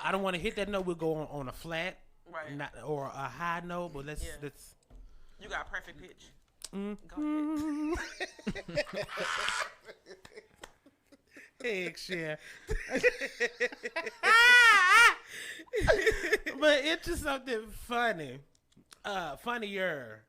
I don't want to hit that note. We'll go on a flat, right, or a high note. But let's. You got perfect pitch. Mm-hmm. Go ahead. Eggshell. But it's just something funny. Funnier.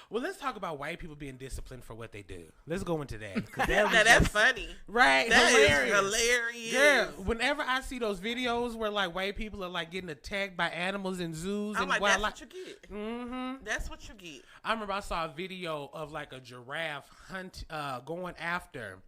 Well, let's talk about white people being disciplined for what they do. Let's go into that. That's funny. Right. That is hilarious. Yeah. Whenever I see those videos where like white people are like getting attacked by animals in zoos, I'm and like, that's what you get. Mm-hmm. That's what you get. I remember I saw a video of like a giraffe going after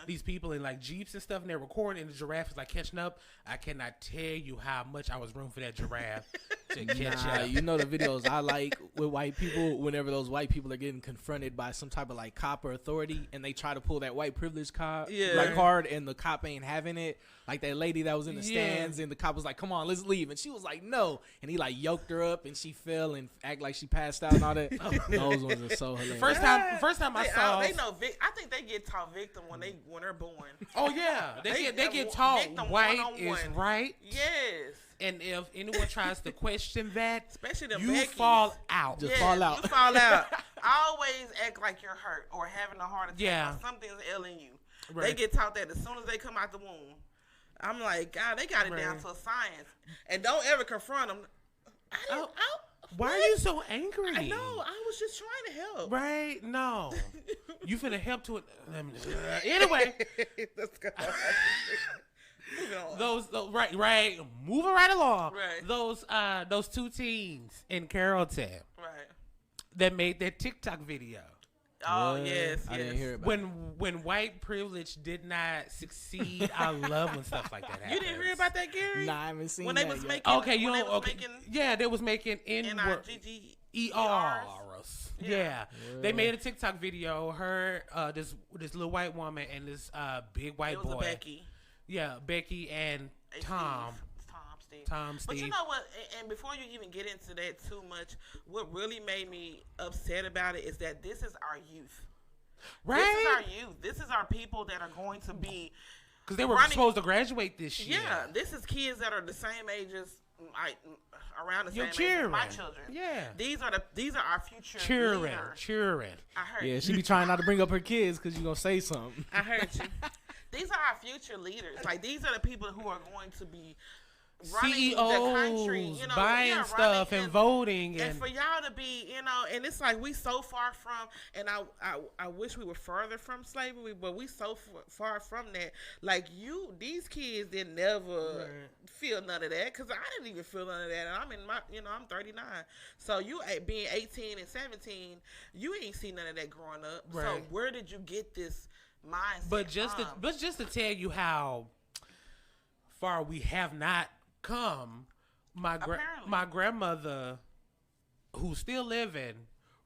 these people in like Jeeps and stuff, and they're recording, and the giraffe is like catching up. I cannot tell you how much I was rooting for that giraffe to catch up. You know the videos I like with white people, whenever those white people are getting confronted by some type of like cop or authority, and they try to pull that white privilege card, card, and the cop ain't having it. Like that lady that was in the stands, and the cop was like, "Come on, let's leave," and she was like, "No," and he like yoked her up, and she fell and act like she passed out and all that. Those ones are so hilarious. First time I saw, they know. I think they get taught victim when they're born. Oh yeah, they get taught white is right. Yes. And if anyone tries to question that, especially the you fall out. Just fall out. You fall out. Always act like you're hurt or having a heart attack or something's ailing you. Right. They get taught that as soon as they come out the womb. I'm like, God, they got it down to a science. And don't ever confront them. Why are you so angry? I know. I was just trying to help. Right? No. You finna help to it. Anyway. Let's go. Those right. Moving right along. Right. Those two teens in Carrollton. Right. That made that TikTok video. Oh, yes. I didn't hear about when white privilege did not succeed. I love when stuff like that happens. You didn't hear about that, Gary? Nah, I haven't seen when that they was yet. making. Okay, you know. know. Okay. They was making N-R-Ers. Yeah. They made a TikTok video. Her, this little white woman and this big white boy. Becky. Yeah, Becky and Tom. Steve. But you know what? And before you even get into that too much, what really made me upset about it is that this is our youth. Right. This is our youth. This is our people that are going to be. Because they were supposed to graduate this year. Yeah, this is kids that are the same age as around the same age as my children. Yeah. These are our future leaders. Children. I heard you. Yeah, she be trying not to bring up her kids because you're going to say something. I heard you. These are our future leaders. Like, these are the people who are going to be running CEOs, the country, you know, buying stuff and voting. And for y'all to be, you know, and it's like we so far from, and I wish we were further from slavery, but we so far from that. Like these kids didn't never feel none of that, because I didn't even feel none of that. And I'm in my, you know, I'm 39. So you being 18 and 17, you ain't seen none of that growing up. Right. So where did you get this mindset But just to tell you how far we have not come, my grandmother, who's still living,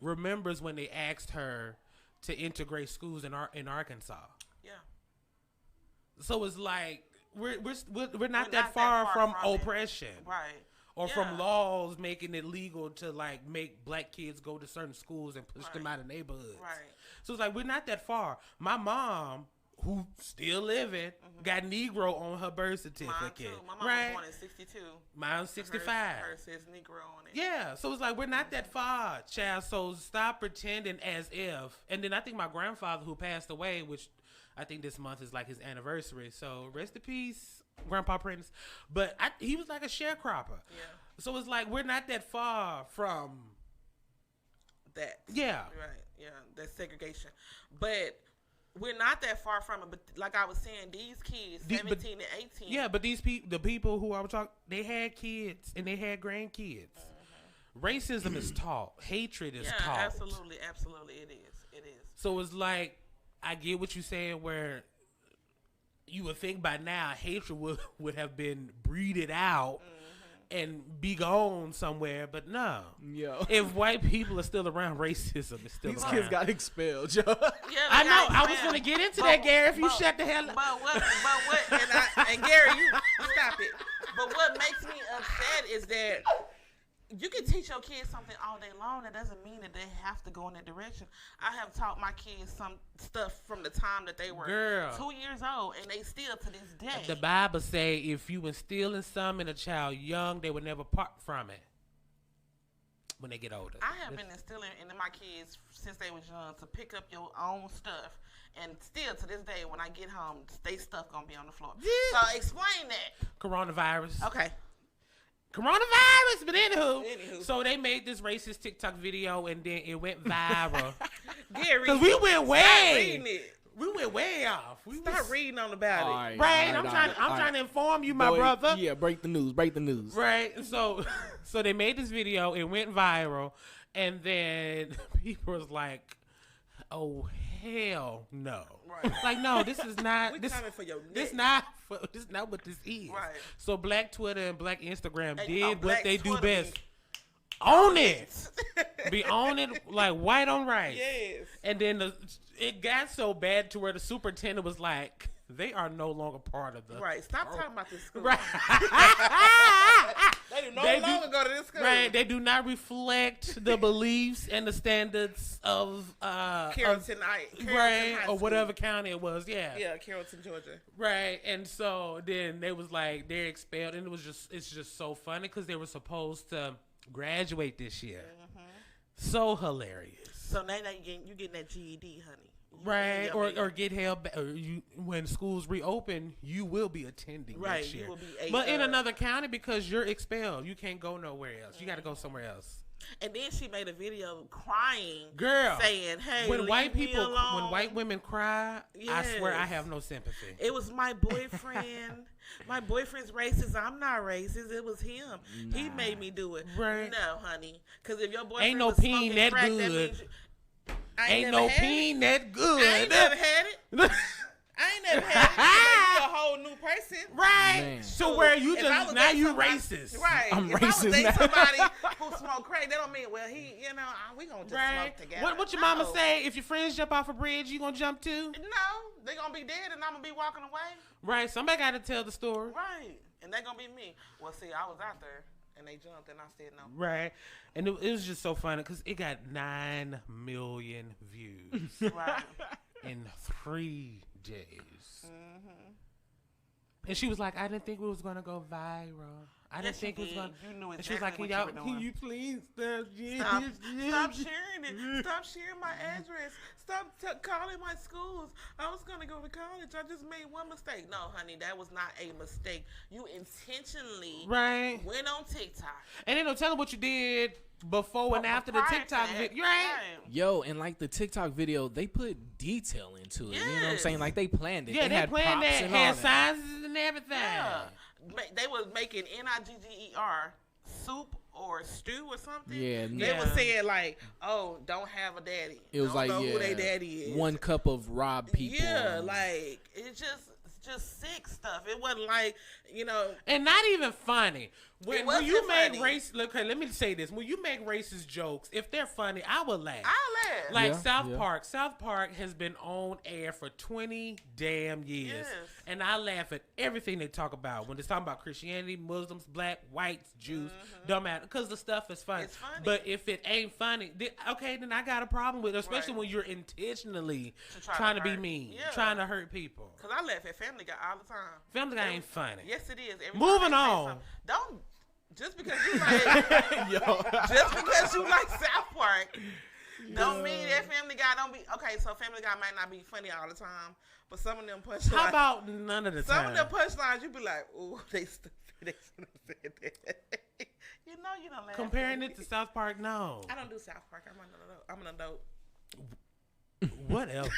remembers when they asked her to integrate schools in Arkansas. Yeah. So it's like we're not that far from oppression, right? Or from laws making it legal to like make black kids go to certain schools and push them out of neighborhoods. Right. So it's like we're not that far. My mom, who still living, got Negro on her birth certificate. Mine too. My mom was born in 62. Mine's 65. Hers says Negro on it. Yeah, so it's like we're not that far, child. So stop pretending as if. And then I think my grandfather, who passed away, which I think this month is like his anniversary. So rest in peace, Grandpa Prince. But he was like a sharecropper. Yeah. So it's like we're not that far from that. Yeah. Right. Yeah. That's segregation. But we're not that far from it. But like I was saying, these kids, 17 and 18. Yeah, but the people who I was talking, they had kids and they had grandkids. Racism is taught. Hatred is taught. Yeah, absolutely. It is. So it's like, I get what you're saying, where you would think by now hatred would have been breeded out and be gone somewhere, but no. Yo. If white people are still around, racism is still These around. These kids got expelled, yo. Yeah, I know. I was going to get into that, Gary, if you shut the hell up. But what, and Gary, you stop it. But what makes me upset is that you can teach your kids something all day long. That doesn't mean that they have to go in that direction. I have taught my kids some stuff from the time that they were 2 years old, and they still to this day. The Bible say if you instill in some in a child young, they would never part from it when they get older. I have been instilling in my kids since they was young to pick up your own stuff. And still to this day, when I get home, they stuff gonna be on the floor. Yeah. So explain that. Coronavirus. Okay. Coronavirus, but anywho. So they made this racist TikTok video, and then it went viral. Because we went way off. Start reading on about it. Right. I'm trying to inform you, my brother. Yeah, break the news. Right. So they made this video. It went viral, and then people was like, "Oh hell no!" Right. Like, no, this is not. This coming for your neck. This not what this is. Right. So Black Twitter and Black Instagram did what they do best. Own it. Be on it like white on rice. Yes. And then it got so bad to where the superintendent was like, they are no longer part of the. Right. Stop talking about this school. Right. They do no longer go to this school. Right. They do not reflect the beliefs and the standards of Carrollton High or whatever county it was. Yeah. Yeah, Carrollton, Georgia. Right. And so then they was like, they're expelled, and it's just so funny because they were supposed to graduate this year. Mm-hmm. So hilarious. So now you getting that GED, honey. Right, or get held back. When schools reopen, you will be attending next year. You will be but in another county because you're expelled. You can't go nowhere else. You got to go somewhere else. And then she made a video crying, girl, saying, "Hey, when white women cry, yes. I swear I have no sympathy." It was my boyfriend. My boyfriend's racist. I'm not racist. It was him. Nah. He made me do it. Right? No, honey, because if your boyfriend ain't no peen that crack, good. That ain't no peen that good. I ain't never had it. I ain't never had it. You a whole new person. Right. Man. So where you just, now you racist. Right. I'm if racist I was somebody who smoke crack, that don't mean, well, we going to just smoke together. What your mama say? If your friends jump off a bridge, you going to jump too? No. They going to be dead and I'm going to be walking away. Right. Somebody got to tell the story. Right. And they going to be me. Well, see, I was out there. And they jumped, and I said no. Right, and it was just so funny because it got 9 million views, right, in 3 days. Mm-hmm. And she was like, "I didn't think it was gonna go viral. I didn't think it was gonna." You knew exactly and she was like, "Can you please stop sharing it? Stop sharing my address. Stop calling my schools. I was gonna go to college. I just made one mistake." No, honey, that was not a mistake. You intentionally went on TikTok, and they don't tell them what you did before and after the TikTok video. Right? Yo, and like the TikTok video, they put detail into it. Yes. You know what I'm saying? Like they planned it. Yeah, they had planned props that. and Had sizes and everything. Yeah. They was making NIGGER soup or stew or something. Yeah. They was saying like, "Oh, don't have a daddy." It was don't like, know who they daddy is. 1 cup of robbed people. Yeah, like it's just sick stuff. It wasn't like, and not even funny. When you make let me say this: when you make racist jokes, if they're funny, I will laugh. I'll laugh. Like South Park has been on air for 20 damn years, and I laugh at everything they talk about when they're talking about Christianity, Muslims, black, whites, Jews. Don't matter because the stuff is funny. It's funny. But if it ain't funny, then I got a problem with it, especially when you're intentionally trying to be mean, trying to hurt people. Because I laugh at Family Guy all the time. Family Guy ain't funny. Yes, it is. Moving on. Don't. Just because you like, South Park, don't mean that Family Guy don't be okay. So Family Guy might not be funny all the time, but some of them punchlines. How about none of the time? Some of them punchlines, you be like, "Ooh, they stupid. They shouldn't have said that." You don't laugh. Comparing it to South Park, no. I don't do South Park. I'm an adult. Whatever.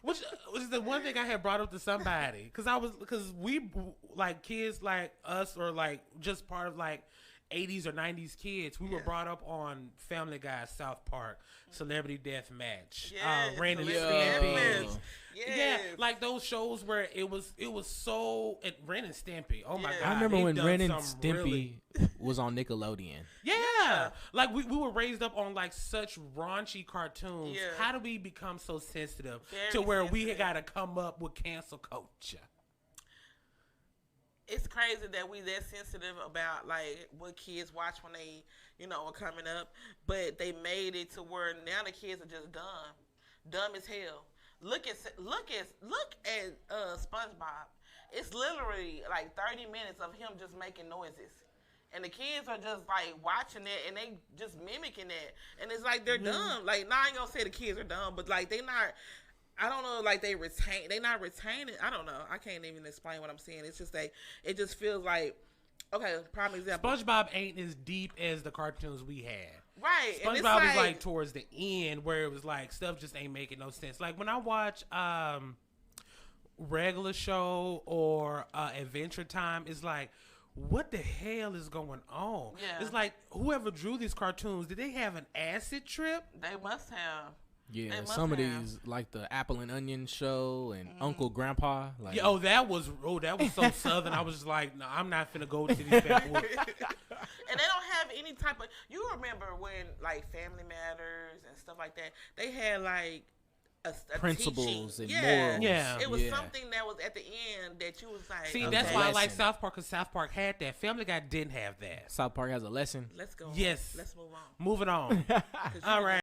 Which was the one thing I had brought up to somebody because we like kids like us or like just part of like 80s or 90s kids. We were brought up on Family Guy, South Park, Celebrity Deathmatch, Ren and Stimpy. Yeah, like those shows where it was so Ren and Stimpy. Oh my God! I remember when Ren and Stimpy was on Nickelodeon. Yeah, like we were raised up on like such raunchy cartoons. Yeah. How do we become so sensitive to where we gotta come up with cancel culture? it's crazy that we that sensitive about like what kids watch when they, are coming up, but they made it to where now the kids are just dumb as hell. Look at SpongeBob. It's literally like 30 minutes of him just making noises. And the kids are just like watching it and they just mimicking it. And it's like they're dumb. Like, I ain't gonna say the kids are dumb, but like they not, I don't know, like they not retaining. I don't know. I can't even explain what I'm saying. It's just like, it just feels like, okay, prime example. SpongeBob ain't as deep as the cartoons we had. Right. SpongeBob was like towards the end where it was like stuff just ain't making no sense. Like when I watch regular show or Adventure Time, it's like, what the hell is going on? Yeah. It's like whoever drew these cartoons, did they have an acid trip? They must have. Yeah, some of these like the Apple and Onion show and Uncle Grandpa. Like, that was so Southern. I was just like, no, I'm not finna go to these backwoods. And they don't have any type of. You remember when like Family Matters and stuff like that? They had like a principles teaching. And morals. Yeah, it was something that was at the end that you was like. See, that's why I like South Park, because South Park had that. Family Guy didn't have that. South Park has a lesson. Let's go. Yes. Let's move on. Moving on. All right.